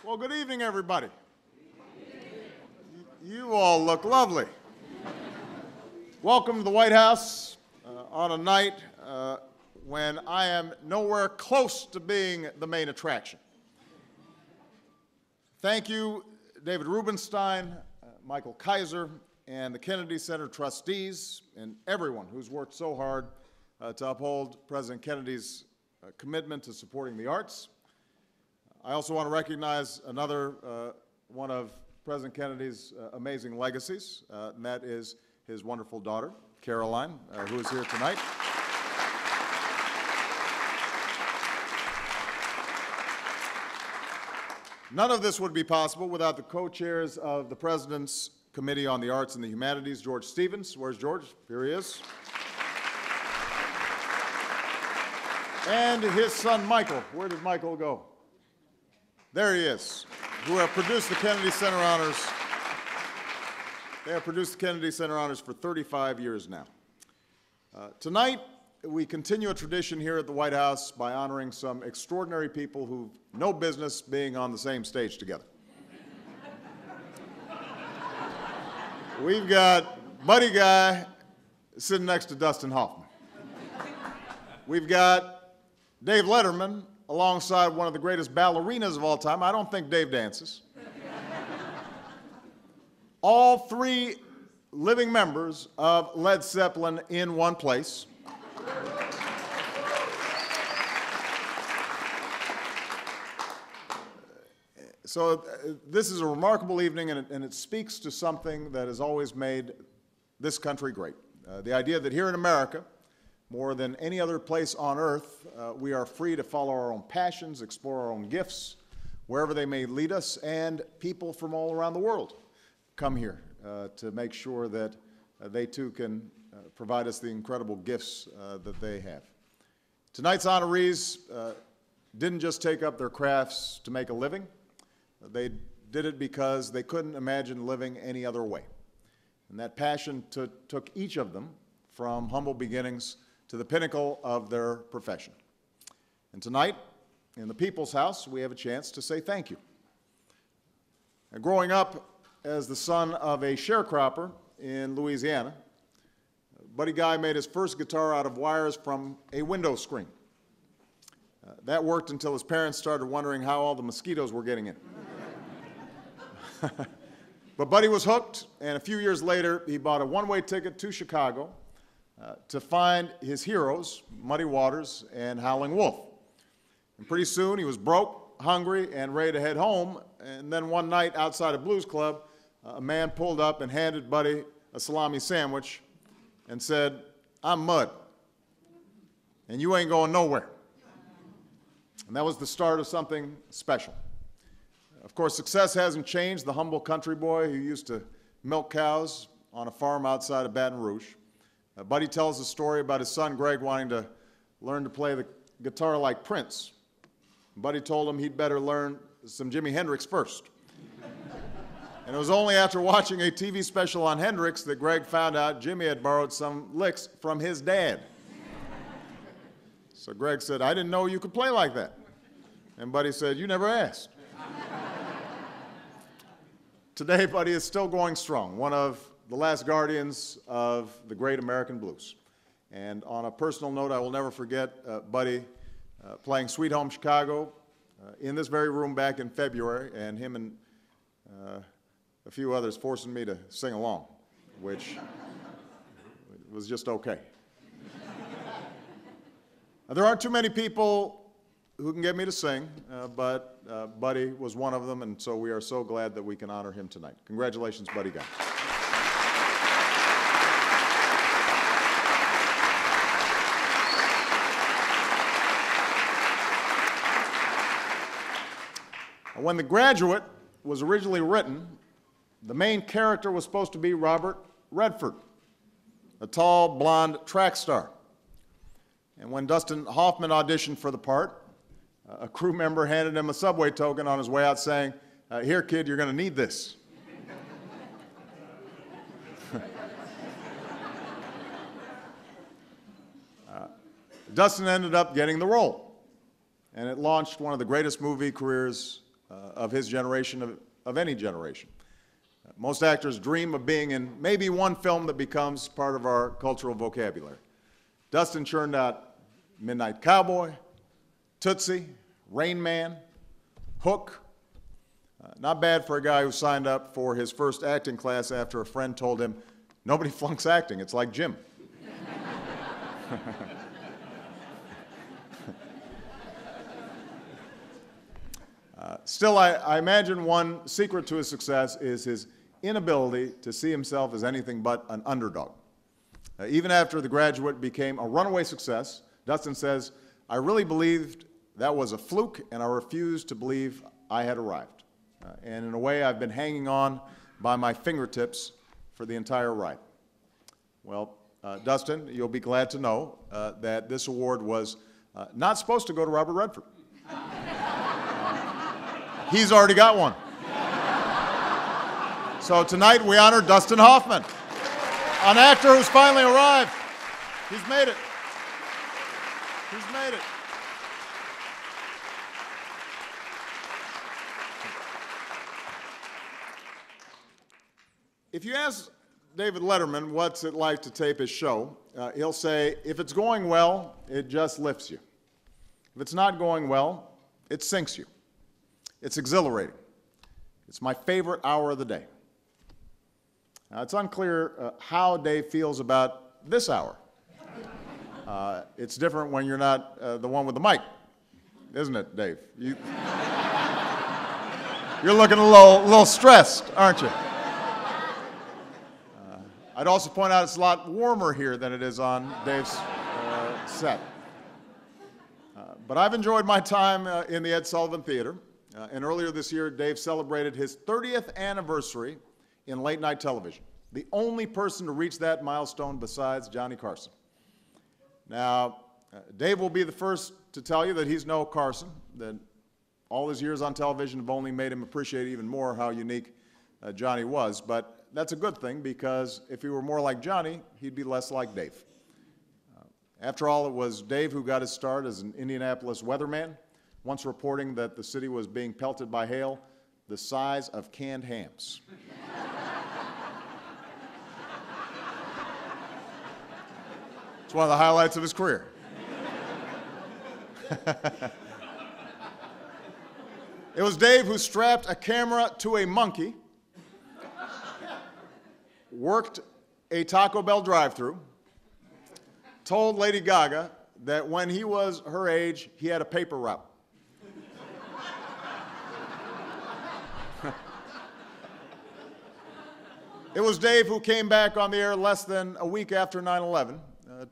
Well, good evening, everybody. You all look lovely. Welcome to the White House on a night when I am nowhere close to being the main attraction. Thank you, David Rubenstein, Michael Kaiser, and the Kennedy Center trustees, and everyone who's worked so hard to uphold President Kennedy's commitment to supporting the arts. I also want to recognize another one of President Kennedy's amazing legacies, and that is his wonderful daughter, Caroline, who is here tonight. None of this would be possible without the co-chairs of the President's Committee on the Arts and the Humanities, George Stevens. Where's George? Here he is. And his son, Michael. Where did Michael go? There he is, who have produced the Kennedy Center Honors. They have produced the Kennedy Center Honors for 35 years now. Tonight, we continue a tradition here at the White House by honoring some extraordinary people who've no business being on the same stage together. We've got Buddy Guy sitting next to Dustin Hoffman. We've got Dave Letterman alongside one of the greatest ballerinas of all time. I don't think Dave dances. All three living members of Led Zeppelin in one place. So this is a remarkable evening, and it speaks to something that has always made this country great. The idea that here in America, more than any other place on earth, we are free to follow our own passions, explore our own gifts, wherever they may lead us, and people from all around the world come here to make sure that they too can provide us the incredible gifts that they have. Tonight's honorees didn't just take up their crafts to make a living. They did it because they couldn't imagine living any other way. And that passion took each of them from humble beginnings to the pinnacle of their profession. And tonight, in the People's House, we have a chance to say thank you. And growing up as the son of a sharecropper in Louisiana, Buddy Guy made his first guitar out of wires from a window screen. That worked until his parents started wondering how all the mosquitoes were getting in. But Buddy was hooked, and a few years later, he bought a one-way ticket to Chicago to find his heroes, Muddy Waters and Howlin' Wolf. And pretty soon, he was broke, hungry, and ready to head home. And then one night outside a blues club, a man pulled up and handed Buddy a salami sandwich and said, "I'm Mud, and you ain't going nowhere." And that was the start of something special. Of course, success hasn't changed the humble country boy who used to milk cows on a farm outside of Baton Rouge. Buddy tells a story about his son Greg wanting to learn to play the guitar like Prince. Buddy told him he'd better learn some Jimi Hendrix first. And it was only after watching a TV special on Hendrix that Greg found out Jimmy had borrowed some licks from his dad. So Greg said, "I didn't know you could play like that." And Buddy said, "You never asked." Today, Buddy is still going strong, one of the last guardians of the great American blues. And on a personal note, I will never forget Buddy playing Sweet Home Chicago in this very room back in February, and him and a few others forcing me to sing along, which was just okay. There aren't too many people who can get me to sing, but Buddy was one of them, and so we are so glad that we can honor him tonight. Congratulations, Buddy Guy. When The Graduate was originally written, the main character was supposed to be Robert Redford, a tall, blonde track star. And when Dustin Hoffman auditioned for the part, a crew member handed him a subway token on his way out saying, "Here, kid, you're going to need this." Dustin ended up getting the role, and it launched one of the greatest movie careers of his generation, of any generation. Most actors dream of being in maybe one film that becomes part of our cultural vocabulary. Dustin churned out Midnight Cowboy, Tootsie, Rain Man, Hook. Not bad for a guy who signed up for his first acting class after a friend told him, "Nobody flunks acting, it's like gym." Still, I imagine one secret to his success is his inability to see himself as anything but an underdog. Even after The Graduate became a runaway success, Dustin says, "I really believed that was a fluke, and I refused to believe I had arrived. And in a way, I've been hanging on by my fingertips for the entire ride." Well, Dustin, you'll be glad to know that this award was not supposed to go to Robert Redford. He's already got one. So tonight we honor Dustin Hoffman, an actor who's finally arrived. He's made it. He's made it. If you ask David Letterman what's it like to tape his show, he'll say, if it's going well, it just lifts you. If it's not going well, it sinks you. It's exhilarating. It's my favorite hour of the day. Now, it's unclear how Dave feels about this hour. It's different when you're not the one with the mic, isn't it, Dave? You're looking a little stressed, aren't you? I'd also point out it's a lot warmer here than it is on Dave's set. But I've enjoyed my time in the Ed Sullivan Theater. And earlier this year, Dave celebrated his 30th anniversary in late-night television, the only person to reach that milestone besides Johnny Carson. Now, Dave will be the first to tell you that he's no Carson, that all his years on television have only made him appreciate even more how unique Johnny was. But that's a good thing, because if he were more like Johnny, he'd be less like Dave. After all, it was Dave who got his start as an Indianapolis weatherman, once reporting that the city was being pelted by hail the size of canned hams. It's one of the highlights of his career. It was Dave who strapped a camera to a monkey, worked a Taco Bell drive-thru, told Lady Gaga that when he was her age, he had a paper route. It was Dave who came back on the air less than a week after 9/11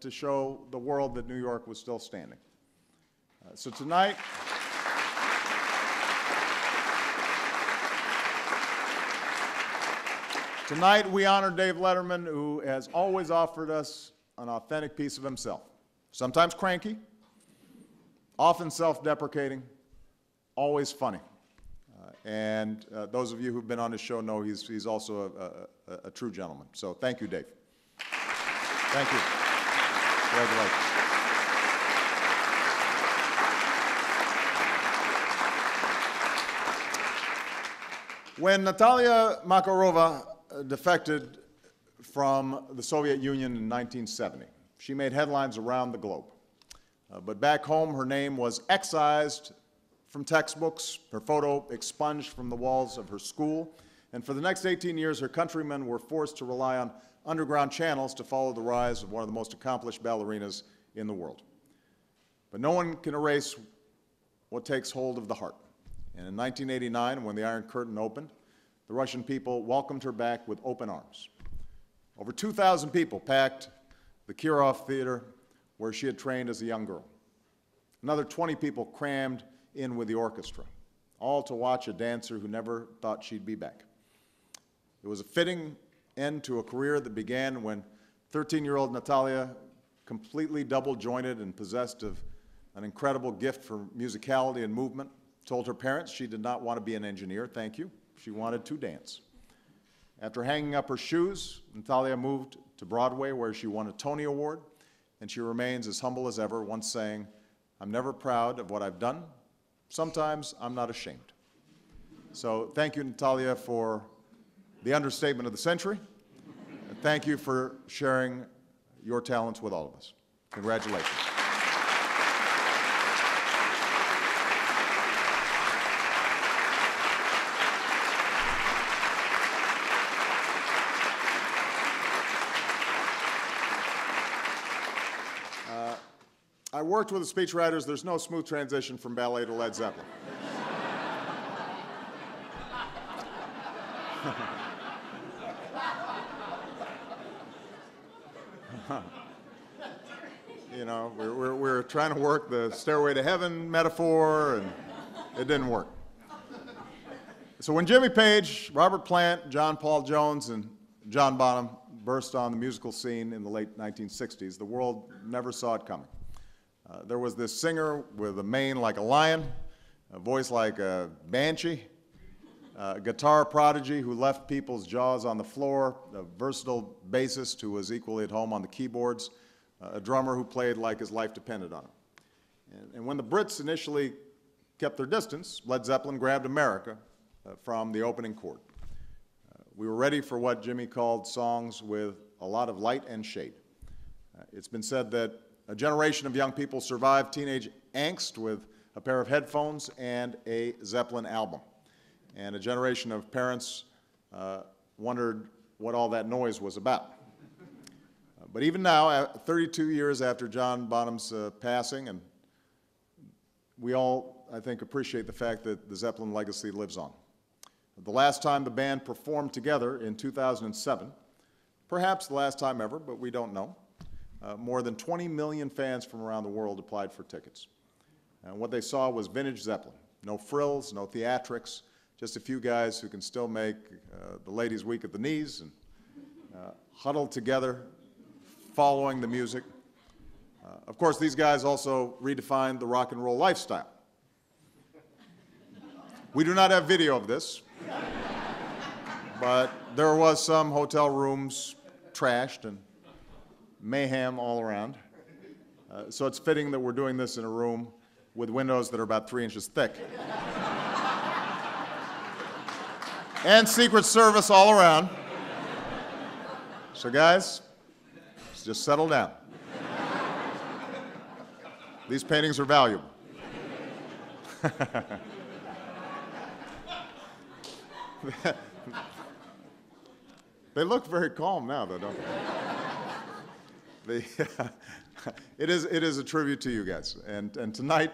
to show the world that New York was still standing. So tonight, we honor Dave Letterman, who has always offered us an authentic piece of himself. Sometimes cranky, often self-deprecating, always funny. And those of you who've been on his show know he's also a true gentleman. So thank you, Dave. Thank you. Congratulations. When Natalia Makarova defected from the Soviet Union in 1970, she made headlines around the globe. But back home, her name was excised from textbooks, her photo expunged from the walls of her school, and for the next 18 years, her countrymen were forced to rely on underground channels to follow the rise of one of the most accomplished ballerinas in the world. But no one can erase what takes hold of the heart. And in 1989, when the Iron Curtain opened, the Russian people welcomed her back with open arms. Over 2,000 people packed the Kirov Theater, where she had trained as a young girl. Another 20 people crammed in with the orchestra, all to watch a dancer who never thought she'd be back. It was a fitting end to a career that began when 13-year-old Natalia, completely double-jointed and possessed of an incredible gift for musicality and movement, told her parents she did not want to be an engineer, thank you. She wanted to dance. After hanging up her shoes, Natalia moved to Broadway, where she won a Tony Award, and she remains as humble as ever, once saying, "I'm never proud of what I've done. Sometimes I'm not ashamed." So thank you, Natalia, for the understatement of the century. And thank you for sharing your talents with all of us. Congratulations. I worked with the speechwriters. There's no smooth transition from ballet to Led Zeppelin. You know, we're trying to work the Stairway to Heaven metaphor, and it didn't work. So when Jimmy Page, Robert Plant, John Paul Jones, and John Bonham burst on the musical scene in the late 1960s, the world never saw it coming. There was this singer with a mane like a lion, a voice like a banshee, a guitar prodigy who left people's jaws on the floor, a versatile bassist who was equally at home on the keyboards, a drummer who played like his life depended on him. And when the Brits initially kept their distance, Led Zeppelin grabbed America from the opening chord. We were ready for what Jimmy called songs with a lot of light and shade. It's been said that a generation of young people survived teenage angst with a pair of headphones and a Zeppelin album. And a generation of parents wondered what all that noise was about. But even now, 32 years after John Bonham's passing, and we all, I think, appreciate the fact that the Zeppelin legacy lives on. The last time the band performed together in 2007, perhaps the last time ever, but we don't know, more than 20 million fans from around the world applied for tickets. And what they saw was vintage Zeppelin. No frills, no theatrics, just a few guys who can still make the ladies weak at the knees and huddled together following the music. Of course, these guys also redefined the rock and roll lifestyle. We do not have video of this, but there was some hotel rooms trashed and mayhem all around. So it's fitting that we're doing this in a room with windows that are about 3 inches thick. And Secret Service all around. So guys, just settle down. These paintings are valuable. They look very calm now, though, don't they? It is a tribute to you guys. And tonight,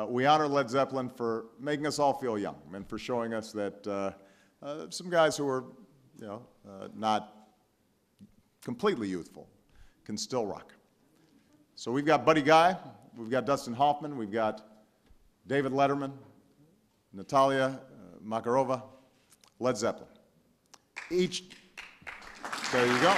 we honor Led Zeppelin for making us all feel young and for showing us that some guys who are, not completely youthful can still rock. So we've got Buddy Guy, we've got Dustin Hoffman, we've got David Letterman, Natalia Makarova, Led Zeppelin. There you go.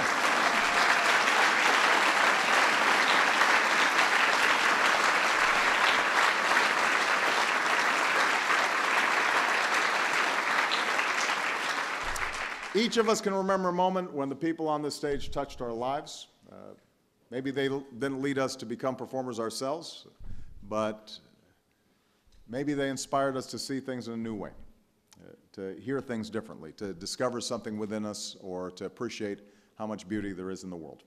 Each of us can remember a moment when the people on this stage touched our lives. Maybe they didn't lead us to become performers ourselves, but maybe they inspired us to see things in a new way, to hear things differently, to discover something within us, or to appreciate how much beauty there is in the world.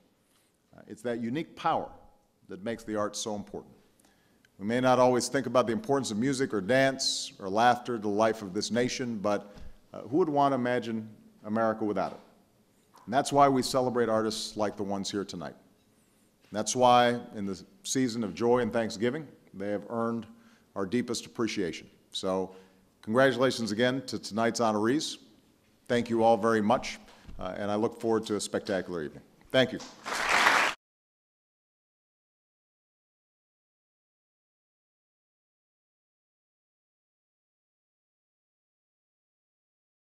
It's that unique power that makes the arts so important. We may not always think about the importance of music or dance or laughter to the life of this nation, but who would want to imagine America without it? And that's why we celebrate artists like the ones here tonight. And that's why, in the season of joy and Thanksgiving, they have earned our deepest appreciation. So, congratulations again to tonight's honorees. Thank you all very much, and I look forward to a spectacular evening. Thank you.